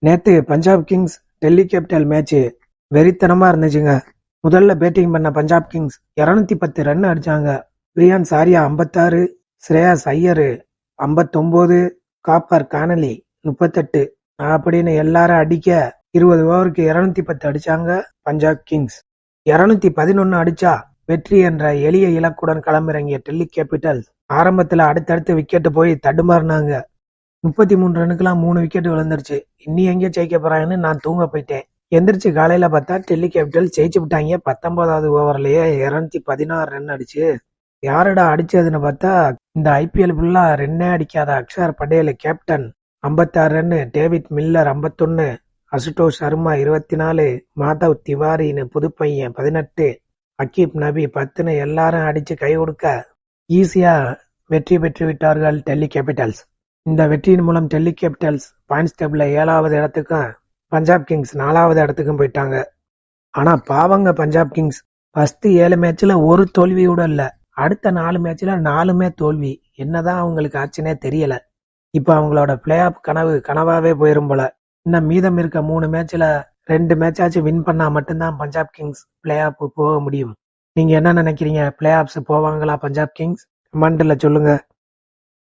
நேத்து Punjab Kings Delhi capital match வெறித்தனமா இருந்துச்சுங்க. முதல்ல பேட்டிங் பண்ண பஞ்சாப் கிங்ஸ் 210 ரன் அடிச்சாங்க. பிரியான் சாரியா 56, ஸ்ரேயாஸ் ஐயர் 59, காப்பர் கானலி 38 அப்படின்னு எல்லாரும் அடிக்க 20 ஓவருக்கு 210 அடிச்சாங்க பஞ்சாப் கிங்ஸ். 211 அடிச்சா வெற்றி என்ற எளிய இலக்குடன் களமிறங்கிய டெல்லி கேபிட்டல்ஸ் ஆரம்பத்துல அடுத்தடுத்து விக்கெட் போய் தடுமாறினாங்க. 33 ரனுக்குலாம் 3 விக்கெட் விழுந்துருச்சு. இன்னி எங்க ஜெயிக்க போறாங்கன்னு நான் தூங்க போயிட்டேன். எந்திரிச்சு காலையில பார்த்தா டெல்லி கேபிட்டல் ஜெயிச்சு விட்டாங்க. 19வது ஓவர்லயே 216 ரன் அடிச்சு. யாருடா அடிச்சதுன்னு பார்த்தா இந்த ஐபிஎல் ஃபுல்லா ரன்னே அடிக்காத Axar Patel captain 56 run, David Miller 51, Ashutosh Sharma 24, Madhav திவாரின்னு புதுப்பையன் 18, அக்கீப் நபி 10ன்னு எல்லாரும் அடிச்சு கை கொடுக்க ஈஸியா வெற்றி பெற்று விட்டார்கள் டெல்லி கேபிட்டல்ஸ். இந்த வெற்றியின் மூலம் டெல்லி கேபிட்டல்ஸ் பாயிண்ட்ஸ் டேபிள்ல 7வது இடத்துக்கும் பஞ்சாப் கிங்ஸ் 4வது இடத்துக்கும் போயிட்டாங்க. ஆனா பாவங்க பஞ்சாப் கிங்ஸ் ஃபர்ஸ்ட் 7 மேட்ச்ல ஒரு தோல்வி கூட இல்ல. அடுத்த 4 மேட்ச்ல 4மே தோல்வி. என்னதான் அவங்களுக்கு ஆச்சுன்னே தெரியல. இப்ப அவங்களோட பிளே ஆஃப் கனவாவே போயிரும் போல. இன்னும் மீதம் இருக்க 3 மேட்ச்ல 2 மேட்சாச்சும் வின் பண்ணா மட்டும்தான் பஞ்சாப் கிங்ஸ் பிளே ஆஃப் போக முடியும். நீங்க என்ன நினைக்கிறீங்க? பிளே ஆஃப்ஸ் போவாங்களா பஞ்சாப் கிங்ஸ்? கமெண்ட்ல சொல்லுங்க.